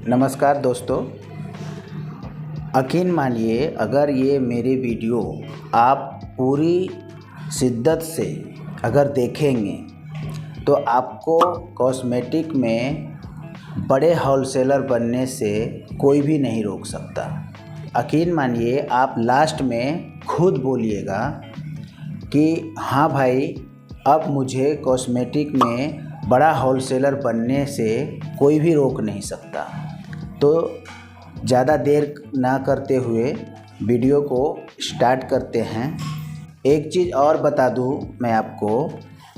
नमस्कार दोस्तों, यकीन मानिए अगर ये मेरी वीडियो आप पूरी शिद्दत से अगर देखेंगे तो आपको कॉस्मेटिक में बड़े होलसेलर बनने से कोई भी नहीं रोक सकता। यकीन मानिए आप लास्ट में खुद बोलिएगा कि हाँ भाई, अब मुझे कॉस्मेटिक में बड़ा होलसेलर बनने से कोई भी रोक नहीं सकता। तो ज़्यादा देर ना करते हुए वीडियो को स्टार्ट करते हैं। एक चीज़ और बता दूं मैं आपको,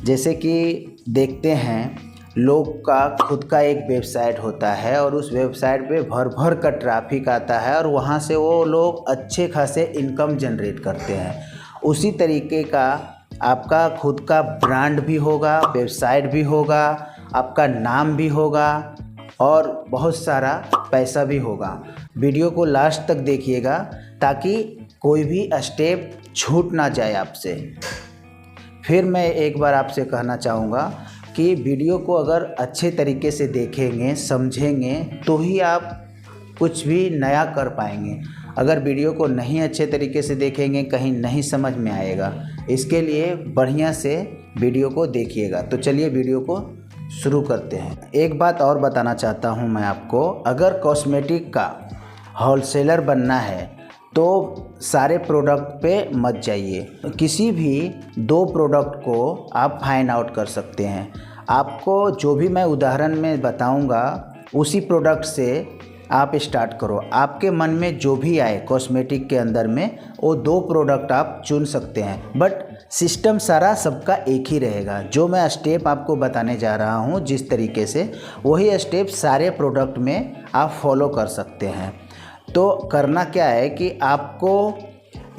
जैसे कि देखते हैं लोग का खुद का एक वेबसाइट होता है और उस वेबसाइट पे भर भर का ट्रैफिक आता है और वहाँ से वो लोग अच्छे खासे इनकम जनरेट करते हैं। उसी तरीके का आपका खुद का ब्रांड भी होगा, वेबसाइट भी होगा, आपका नाम भी होगा और बहुत सारा पैसा भी होगा। वीडियो को लास्ट तक देखिएगा ताकि कोई भी स्टेप छूट ना जाए आपसे। फिर मैं एक बार आपसे कहना चाहूँगा कि वीडियो को अगर अच्छे तरीके से देखेंगे, समझेंगे तो ही आप कुछ भी नया कर पाएंगे। अगर वीडियो को नहीं अच्छे तरीके से देखेंगे, कहीं नहीं समझ में आएगा। इसके लिए बढ़िया से वीडियो को देखिएगा। तो चलिए वीडियो को शुरू करते हैं। एक बात और बताना चाहता हूं मैं आपको, अगर कॉस्मेटिक का होलसेलर बनना है तो सारे प्रोडक्ट पे मत जाइए। किसी भी 2 प्रोडक्ट को आप फाइंड आउट कर सकते हैं। आपको जो भी मैं उदाहरण में बताऊंगा उसी प्रोडक्ट से आप स्टार्ट करो। आपके मन में जो भी आए कॉस्मेटिक के अंदर में, वो 2 प्रोडक्ट आप चुन सकते हैं, बट सिस्टम सारा सबका एक ही रहेगा। जो मैं स्टेप आपको बताने जा रहा हूँ जिस तरीके से, वही स्टेप सारे प्रोडक्ट में आप फॉलो कर सकते हैं। तो करना क्या है कि आपको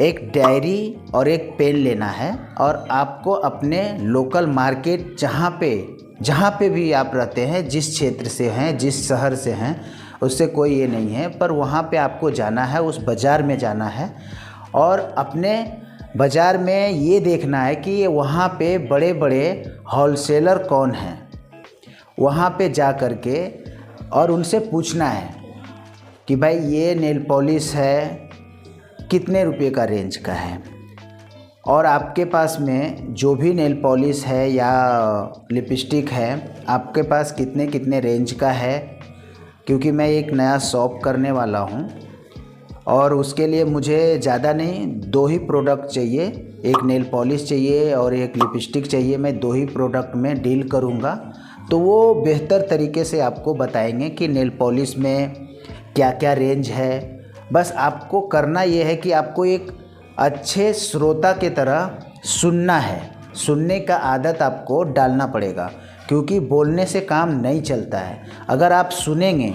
एक डायरी और एक पेन लेना है और आपको अपने लोकल मार्केट जहाँ पे भी आप रहते हैं, जिस क्षेत्र से हैं, जिस शहर से हैं, उससे कोई ये नहीं है, पर वहाँ पे आपको जाना है, उस बाज़ार में जाना है और अपने बाज़ार में ये देखना है कि वहाँ पे बड़े बड़े होलसेलर कौन हैं। वहाँ पे जा कर के और उनसे पूछना है कि भाई ये नेल पॉलिश है, कितने रुपए का रेंज का है, और आपके पास में जो भी नेल पॉलिश है या लिपस्टिक है, आपके पास कितने कितने रेंज का है। क्योंकि मैं एक नया शॉप करने वाला हूँ और उसके लिए मुझे ज़्यादा नहीं, 2 ही प्रोडक्ट चाहिए। एक नेल पॉलिश चाहिए और एक लिपस्टिक चाहिए। मैं 2 ही प्रोडक्ट में डील करूँगा। तो वो बेहतर तरीके से आपको बताएंगे कि नेल पॉलिश में क्या क्या रेंज है। बस आपको करना ये है कि आपको एक अच्छे श्रोता के तरह सुनना है। सुनने का आदत आपको डालना पड़ेगा, क्योंकि बोलने से काम नहीं चलता है। अगर आप सुनेंगे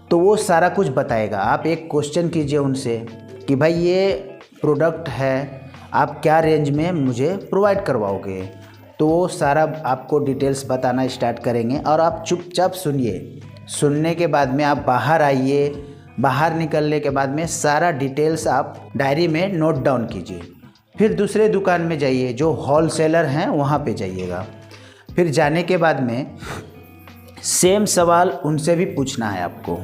तो वो सारा कुछ बताएगा। आप एक क्वेश्चन कीजिए उनसे कि भाई ये प्रोडक्ट है, आप क्या रेंज में मुझे प्रोवाइड करवाओगे। तो वो सारा आपको डिटेल्स बताना स्टार्ट करेंगे और आप चुपचाप सुनिए। सुनने के बाद में आप बाहर आइए। बाहर निकलने के बाद में सारा डिटेल्स आप डायरी में नोट डाउन कीजिए। फिर दूसरे दुकान में जाइए, जो होलसेलर हैं वहाँ पे जाइएगा। फिर जाने के बाद में सेम सवाल उनसे भी पूछना है आपको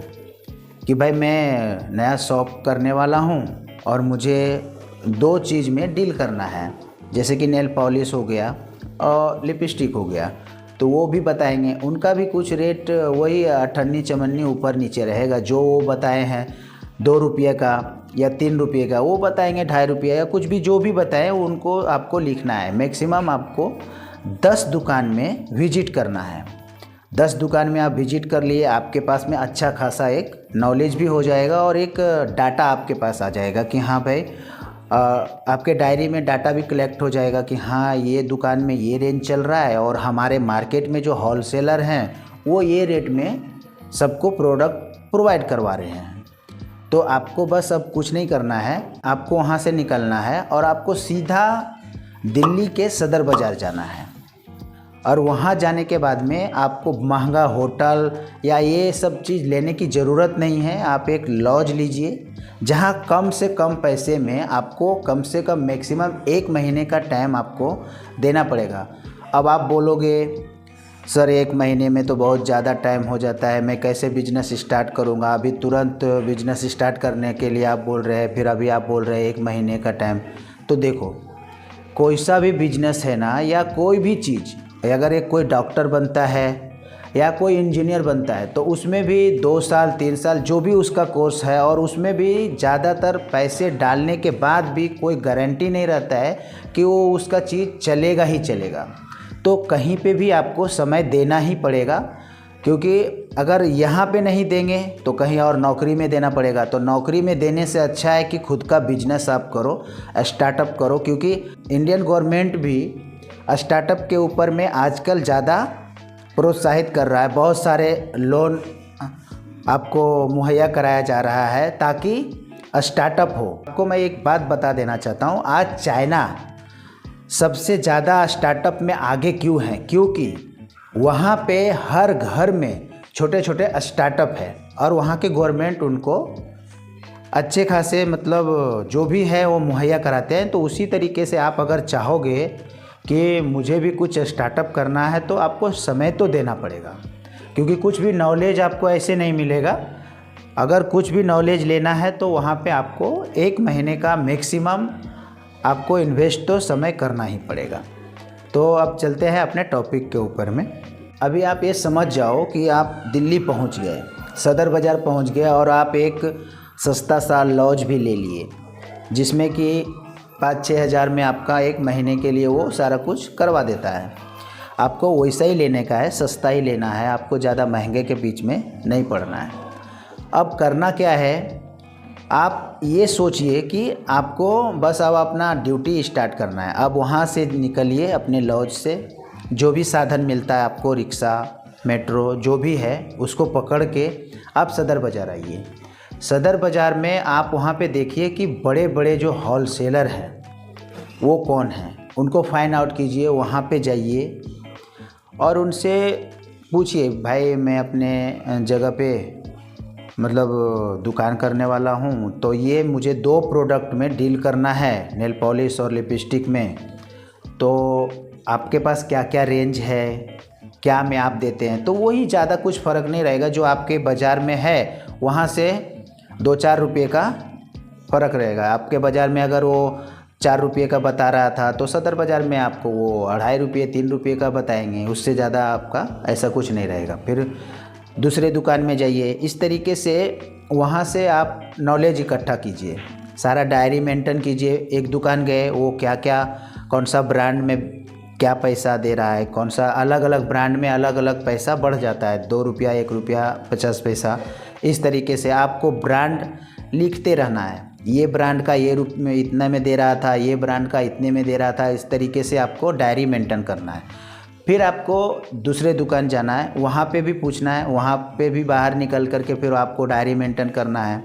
कि भाई मैं नया शॉप करने वाला हूँ और मुझे 2 चीज़ में डील करना है, जैसे कि नेल पॉलिश हो गया और लिपस्टिक हो गया। तो वो भी बताएंगे। उनका भी कुछ रेट वही अठन्नी चमन्नी ऊपर नीचे रहेगा। जो वो बताए हैं 2 रुपये का या 3 रुपये का, वो बताएंगे 2.5 रुपये या कुछ भी, जो भी बताएं उनको आपको लिखना है। मैक्सिमम आपको 10 दुकान में विजिट करना है। 10 दुकान में आप विजिट कर लिए, आपके पास में अच्छा खासा एक नॉलेज भी हो जाएगा और एक डाटा आपके पास आ जाएगा कि हाँ भाई, आपके डायरी में डाटा भी कलेक्ट हो जाएगा कि हाँ ये दुकान में ये रेंज चल रहा है और हमारे मार्केट में जो होलसेलर हैं वो ये रेट में सबको प्रोडक्ट प्रोवाइड करवा रहे हैं। तो आपको बस अब कुछ नहीं करना है, आपको वहाँ से निकलना है और आपको सीधा दिल्ली के सदर बाज़ार जाना है। और वहाँ जाने के बाद में आपको महंगा होटल या ये सब चीज़ लेने की ज़रूरत नहीं है। आप एक लॉज लीजिए जहाँ कम से कम पैसे में आपको कम से कम मैक्सिमम 1 महीने का टाइम आपको देना पड़ेगा। अब आप बोलोगे सर 1 महीने में तो बहुत ज़्यादा टाइम हो जाता है, मैं कैसे बिज़नेस स्टार्ट करूँगा। अभी तुरंत बिज़नेस स्टार्ट करने के लिए आप बोल रहे हैं, फिर अभी आप बोल रहे हैं 1 महीने का टाइम। तो देखो, कोई सा भी बिज़नेस है ना, या कोई भी चीज़, अगर एक कोई डॉक्टर बनता है या कोई इंजीनियर बनता है तो उसमें भी 2 साल 3 साल जो भी उसका कोर्स है, और उसमें भी ज़्यादातर पैसे डालने के बाद भी कोई गारंटी नहीं रहता है कि वो उसका चीज़ चलेगा ही चलेगा। तो कहीं पे भी आपको समय देना ही पड़ेगा, क्योंकि अगर यहाँ पे नहीं देंगे तो कहीं और नौकरी में देना पड़ेगा। तो नौकरी में देने से अच्छा है कि खुद का बिजनेस आप करो, स्टार्टअप करो, क्योंकि इंडियन गवर्नमेंट भी स्टार्टअप के ऊपर में आजकल ज़्यादा प्रोत्साहित कर रहा है। बहुत सारे लोन आपको मुहैया कराया जा रहा है ताकि स्टार्टअप हो। आपको मैं एक बात बता देना चाहता हूँ, आज चाइना सबसे ज़्यादा स्टार्टअप में आगे क्यों है? क्योंकि वहाँ पे हर घर में छोटे छोटे स्टार्टअप है और वहाँ के गवर्नमेंट उनको अच्छे खासे मतलब जो भी है वो मुहैया कराते हैं। तो उसी तरीके से आप अगर चाहोगे कि मुझे भी कुछ स्टार्टअप करना है तो आपको समय तो देना पड़ेगा, क्योंकि कुछ भी नॉलेज आपको ऐसे नहीं मिलेगा। अगर कुछ भी नॉलेज लेना है तो वहाँ पे आपको 1 महीने का मैक्सिमम आपको इन्वेस्ट तो समय करना ही पड़ेगा। तो अब चलते हैं अपने टॉपिक के ऊपर में। अभी आप ये समझ जाओ कि आप दिल्ली पहुँच गए, सदर बाज़ार पहुँच गए, और आप एक सस्ता सा लॉज भी ले लिए जिसमें कि 5-6 हज़ार में आपका 1 महीने के लिए वो सारा कुछ करवा देता है। आपको वैसा ही लेने का है, सस्ता ही लेना है, आपको ज़्यादा महंगे के बीच में नहीं पड़ना है। अब करना क्या है, आप ये सोचिए कि आपको बस अब अपना ड्यूटी स्टार्ट करना है। अब वहाँ से निकलिए अपने लॉज से, जो भी साधन मिलता है आपको, रिक्शा, मेट्रो जो भी है उसको पकड़ के आप सदर बाज़ार आइए। सदर बाज़ार में आप वहाँ पे देखिए कि बड़े बड़े जो होलसेलर हैं वो कौन हैं, उनको फाइंड आउट कीजिए। वहाँ पे जाइए और उनसे पूछिए, भाई मैं अपने जगह पे मतलब दुकान करने वाला हूँ, तो ये मुझे 2 प्रोडक्ट में डील करना है, नेल पॉलिश और लिपस्टिक में। तो आपके पास क्या क्या रेंज है, क्या में आप देते हैं? तो वही, ज़्यादा कुछ फ़र्क नहीं रहेगा। जो आपके बाज़ार में है वहाँ से 2-4 रुपये का फ़र्क रहेगा। आपके बाज़ार में अगर वो 4 रुपये का बता रहा था तो सदर बाज़ार में आपको वो 2.5 रुपये 3 रुपये का बताएंगे, उससे ज़्यादा आपका ऐसा कुछ नहीं रहेगा। फिर दूसरे दुकान में जाइए। इस तरीके से वहाँ से आप नॉलेज इकट्ठा कीजिए, सारा डायरी मेंटेन कीजिए। एक दुकान गए, वो क्या क्या कौन सा ब्रांड में क्या पैसा दे रहा है, कौन सा अलग अलग ब्रांड में अलग अलग पैसा बढ़ जाता है, 2 रुपया 1 रुपया 50 पैसा। इस तरीके से आपको ब्रांड लिखते रहना है, ये ब्रांड का ये रूप में इतना में दे रहा था, ये ब्रांड का इतने में दे रहा था। इस तरीके से आपको डायरी मेंटेन करना है। फिर आपको दूसरे दुकान जाना है, वहाँ पे भी पूछना है, वहाँ पे भी बाहर निकल करके फिर आपको डायरी मेंटेन करना है।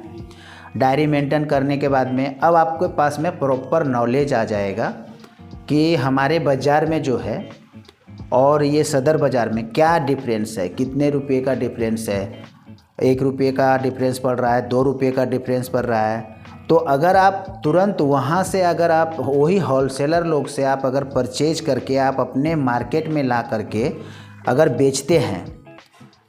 डायरी मेंटेन करने के बाद में अब आपके पास में प्रॉपर नॉलेज आ जाएगा कि हमारे बाज़ार में जो है और ये सदर बाज़ार में क्या डिफरेंस है, कितने रुपये का डिफरेंस है। 1 रुपये का डिफरेंस पड़ रहा है, 2 रुपये का डिफरेंस पड़ रहा है। तो अगर आप तुरंत वहाँ से, अगर आप वही होलसेलर लोग से आप अगर परचेज करके आप अपने मार्केट में ला करके अगर बेचते हैं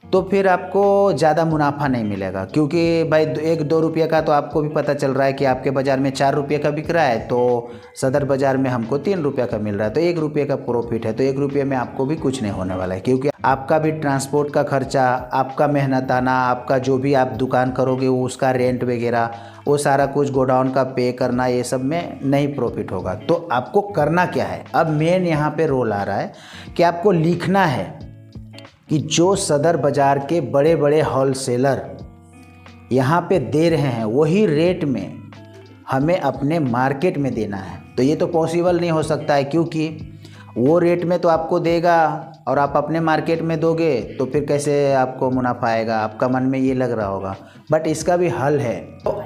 तो फिर आपको ज़्यादा मुनाफा नहीं मिलेगा, क्योंकि भाई 1-2 रुपये का तो आपको भी पता चल रहा है कि आपके बाज़ार में 4 रुपये का बिक रहा है, तो सदर बाज़ार में हमको 3 रुपये का मिल रहा है, तो 1 रुपये का प्रॉफिट है। तो 1 रुपये में आपको भी कुछ नहीं होने वाला है, क्योंकि आपका भी ट्रांसपोर्ट का खर्चा, आपका मेहनताना, आपका जो भी आप दुकान करोगे वो उसका रेंट वगैरह वो सारा कुछ गोडाउन का पे करना, ये सब में नहीं प्रॉफिट होगा। तो आपको करना क्या है, अब मेन यहाँ पे रोल आ रहा है कि आपको लिखना है कि जो सदर बाज़ार के बड़े बड़े होलसेलर यहाँ पे दे रहे हैं वही रेट में हमें अपने मार्केट में देना है। तो ये तो पॉसिबल नहीं हो सकता है, क्योंकि वो रेट में तो आपको देगा और आप अपने मार्केट में दोगे तो फिर कैसे आपको मुनाफा आएगा, आपका मन में ये लग रहा होगा। बट इसका भी हल है। तो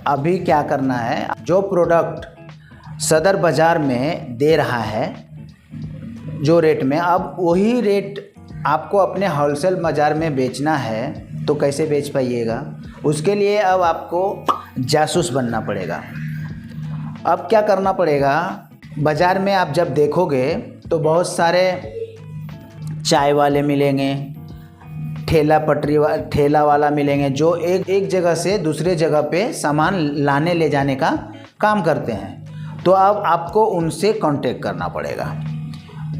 अभी क्या करना है, जो प्रोडक्ट सदर बाज़ार में दे रहा है जो रेट में, अब वही रेट आपको अपने होलसेल बाज़ार में बेचना है, तो कैसे बेच पाइएगा? उसके लिए अब आपको जासूस बनना पड़ेगा। अब क्या करना पड़ेगा, बाज़ार में आप जब देखोगे तो बहुत सारे चाय वाले मिलेंगे, ठेला वाला मिलेंगे, जो एक जगह से दूसरे जगह पे सामान लाने ले जाने का काम करते हैं। तो अब आपको उनसे कांटेक्ट करना पड़ेगा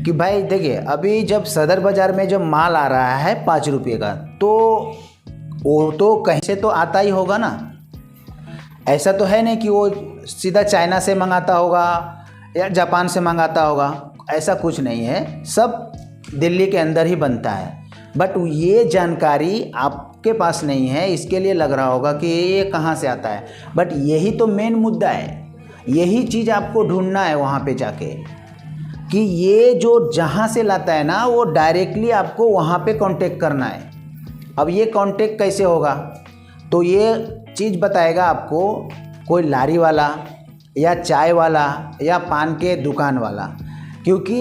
कि भाई देखिए, अभी जब सदर बाज़ार में जब माल आ रहा है 5 रुपये का, तो वो तो कहीं से तो आता ही होगा ना। ऐसा तो है नहीं कि वो सीधा चाइना से मंगाता होगा या जापान से मंगाता होगा, ऐसा कुछ नहीं है, सब दिल्ली के अंदर ही बनता है। बट ये जानकारी आपके पास नहीं है, इसके लिए लग रहा होगा कि ये कहाँ से आता है। बट यही तो मेन मुद्दा है, यही चीज़ आपको ढूंढना है वहाँ पे जाके, कि ये जो जहाँ से लाता है ना, वो डायरेक्टली आपको वहाँ पे कांटेक्ट करना है। अब ये कांटेक्ट कैसे होगा, तो ये चीज़ बताएगा आपको कोई लारी वाला या चाय वाला या पान के दुकान वाला। क्योंकि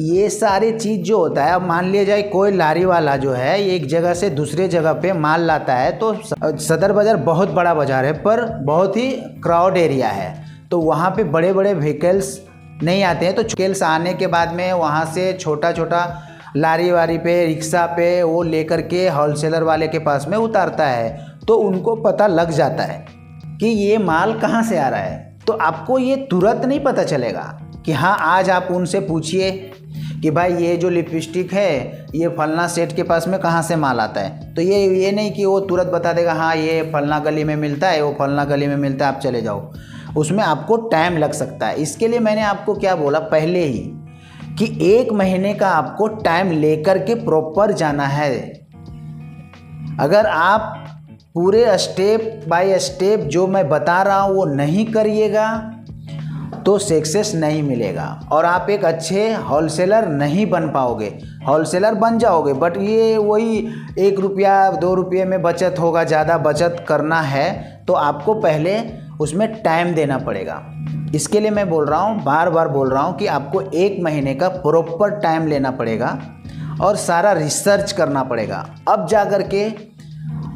ये सारी चीज़ जो होता है, अब मान लिया जाए कोई लारी वाला जो है एक जगह से दूसरे जगह पे माल लाता है, तो सदर बाज़ार बहुत बड़ा बाज़ार है पर बहुत ही क्राउड एरिया है, तो वहाँ पे बड़े बड़े व्हीकल्स नहीं आते हैं। तो व्हीकल्स आने के बाद में वहाँ से छोटा छोटा लारी वारी पे, रिक्शा पे वो लेकर के होलसेलर वाले के पास में उतारता है, तो उनको पता लग जाता है कि ये माल कहाँ से आ रहा है। तो आपको ये तुरंत नहीं पता चलेगा कि हाँ, आज आप उनसे पूछिए कि भाई ये जो लिपस्टिक है ये फलना सेठ के पास में कहाँ से माल आता है, तो ये नहीं कि वो तुरंत बता देगा हाँ ये फलना गली में मिलता है, वो फलना गली में मिलता है, आप चले जाओ। उसमें आपको टाइम लग सकता है। इसके लिए मैंने आपको क्या बोला पहले ही कि 1 महीने का आपको टाइम लेकर के प्रॉपर जाना है। अगर आप पूरे स्टेप बाय स्टेप जो मैं बता रहा हूँ वो नहीं करिएगा तो सक्सेस नहीं मिलेगा और आप एक अच्छे होलसेलर नहीं बन पाओगे। होलसेलर बन जाओगे बट ये वही 1 रुपया 2 रुपये में बचत होगा। ज़्यादा बचत करना है तो आपको पहले उसमें टाइम देना पड़ेगा। इसके लिए मैं बोल रहा हूँ, बार बार बोल रहा हूँ कि आपको 1 महीने का प्रॉपर टाइम लेना पड़ेगा और सारा रिसर्च करना पड़ेगा। अब जा कर के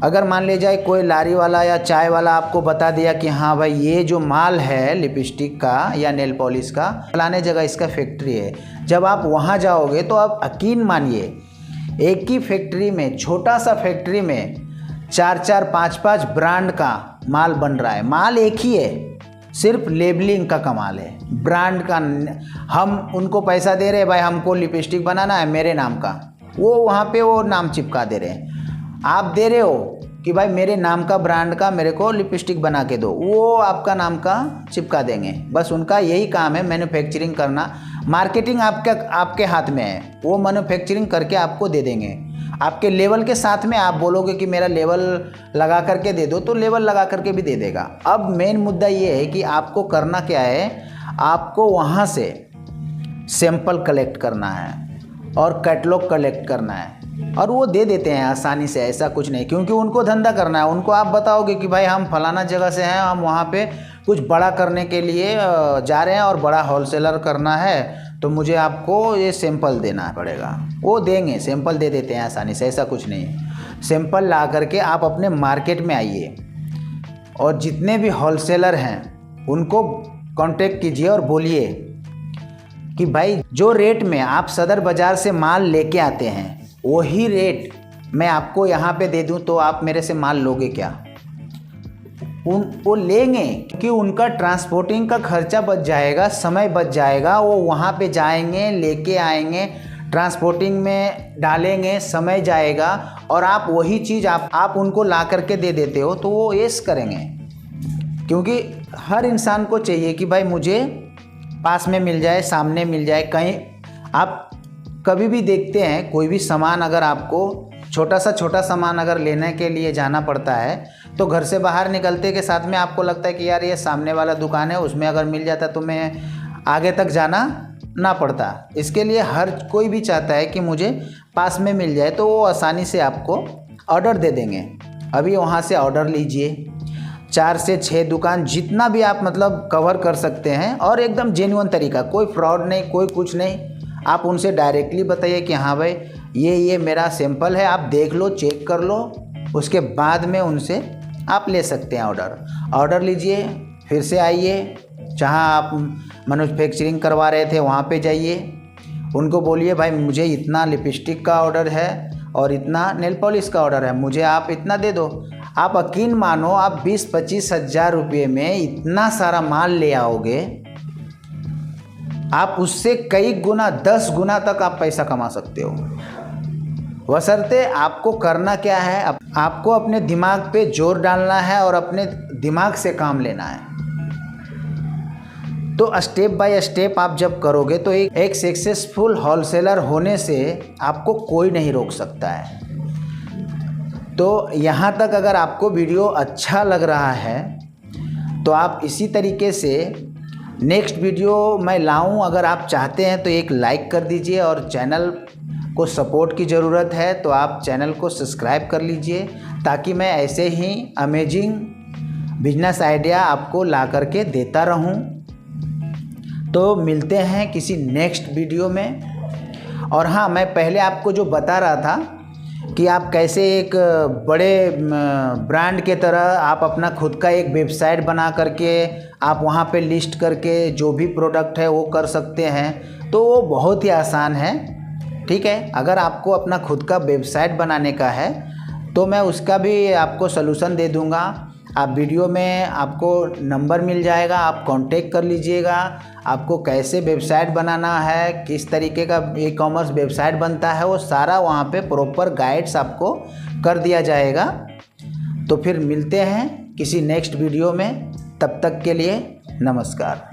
अगर मान ले जाए कोई लारी वाला या चाय वाला आपको बता दिया कि हाँ भाई ये जो माल है लिपस्टिक का या नेल पॉलिश का, फलाने जगह इसका फैक्ट्री है, जब आप वहाँ जाओगे तो आप यकीन मानिए एक ही फैक्ट्री में, छोटा सा फैक्ट्री में 4-4 5-5 ब्रांड का माल बन रहा है। माल एक ही है, सिर्फ लेबलिंग का कमाल है, ब्रांड का। हम उनको पैसा दे रहे हैं, भाई हमको लिपस्टिक बनाना है मेरे नाम का, वो वहाँ पे वो नाम चिपका दे रहे हैं। आप दे रहे हो कि भाई मेरे नाम का ब्रांड का मेरे को लिपस्टिक बना के दो, वो आपका नाम का चिपका देंगे। बस उनका यही काम है, मैन्युफैक्चरिंग करना। मार्केटिंग आपके हाथ में है, वो मैन्युफैक्चरिंग करके आपको दे देंगे। आपके लेवल के साथ में आप बोलोगे कि मेरा लेवल लगा करके दे दो तो लेवल लगा करके भी दे देगा। अब मेन मुद्दा ये है कि आपको करना क्या है, आपको वहाँ से सैंपल कलेक्ट करना है और कैटलॉग कलेक्ट करना है और वो दे देते हैं आसानी से, ऐसा कुछ नहीं। क्योंकि उनको धंधा करना है। उनको आप बताओगे कि भाई हम फलाना जगह से हैं, हम वहाँ पे कुछ बड़ा करने के लिए जा रहे हैं और बड़ा होलसेलर करना है, तो मुझे आपको ये सैंपल देना पड़ेगा। वो देंगे, सैंपल दे देते हैं आसानी से, ऐसा कुछ नहीं है। सैंपल ला करके आप अपने मार्केट में आइए और जितने भी होलसेलर हैं उनको कांटेक्ट कीजिए और बोलिए कि भाई जो रेट में आप सदर बाज़ार से माल लेके आते हैं वही रेट मैं आपको यहाँ पे दे दूँ तो आप मेरे से माल लोगे क्या? वो लेंगे क्योंकि उनका ट्रांसपोर्टिंग का खर्चा बच जाएगा, समय बच जाएगा। वो वहाँ पे जाएंगे, लेके आएंगे, ट्रांसपोर्टिंग में डालेंगे, समय जाएगा और आप वही चीज़ आप उनको ला करके दे देते हो तो वो ऐश करेंगे। क्योंकि हर इंसान को चाहिए कि भाई मुझे पास में मिल जाए, सामने मिल जाए। कहीं आप कभी भी देखते हैं कोई भी सामान, अगर आपको छोटा सामान अगर लेने के लिए जाना पड़ता है तो घर से बाहर निकलते के साथ में आपको लगता है कि यार ये सामने वाला दुकान है, उसमें अगर मिल जाता तो मैं आगे तक जाना ना पड़ता। इसके लिए हर कोई भी चाहता है कि मुझे पास में मिल जाए, तो वो आसानी से आपको ऑर्डर दे देंगे। अभी वहाँ से ऑर्डर लीजिए, 4 से 6 दुकान जितना भी आप मतलब कवर कर सकते हैं और एकदम जेन्युइन तरीका, कोई फ्रॉड नहीं, कोई कुछ नहीं। आप उनसे डायरेक्टली बताइए कि हाँ भाई ये मेरा सैंपल है, आप देख लो, चेक कर लो, उसके बाद में उनसे आप ले सकते हैं ऑर्डर लीजिए। फिर से आइए, जहाँ आप मैन्युफैक्चरिंग करवा रहे थे वहाँ पे जाइए, उनको बोलिए भाई मुझे इतना लिपस्टिक का ऑर्डर है और इतना नेल पॉलिश का ऑर्डर है, मुझे आप इतना दे दो। आप यकीन मानो आप 20-25 हज़ार रुपये में इतना सारा माल ले आओगे, आप उससे कई गुना 10 गुना तक आप पैसा कमा सकते हो। बशर्ते आपको करना क्या है, आपको अपने दिमाग पे जोर डालना है और अपने दिमाग से काम लेना है। तो स्टेप बाय स्टेप आप जब करोगे तो एक सक्सेसफुल होलसेलर होने से आपको कोई नहीं रोक सकता है। तो यहाँ तक अगर आपको वीडियो अच्छा लग रहा है तो आप इसी तरीके से नेक्स्ट वीडियो मैं लाऊं अगर आप चाहते हैं तो एक लाइक कर दीजिए, और चैनल को सपोर्ट की ज़रूरत है तो आप चैनल को सब्सक्राइब कर लीजिए, ताकि मैं ऐसे ही अमेजिंग बिजनेस आइडिया आपको ला करके देता रहूं। तो मिलते हैं किसी नेक्स्ट वीडियो में। और हाँ, मैं पहले आपको जो बता रहा था कि आप कैसे एक बड़े ब्रांड के तरह आप अपना खुद का एक वेबसाइट बना करके आप वहाँ पे लिस्ट करके जो भी प्रोडक्ट है वो कर सकते हैं, तो वो बहुत ही आसान है। ठीक है, अगर आपको अपना खुद का वेबसाइट बनाने का है तो मैं उसका भी आपको सलूशन दे दूँगा। आप वीडियो में आपको नंबर मिल जाएगा, आप कांटेक्ट कर लीजिएगा। आपको कैसे वेबसाइट बनाना है, किस तरीके का ई-कॉमर्स वेबसाइट बनता है, वो सारा वहाँ पे प्रॉपर गाइड्स आपको कर दिया जाएगा। तो फिर मिलते हैं किसी नेक्स्ट वीडियो में, तब तक के लिए नमस्कार।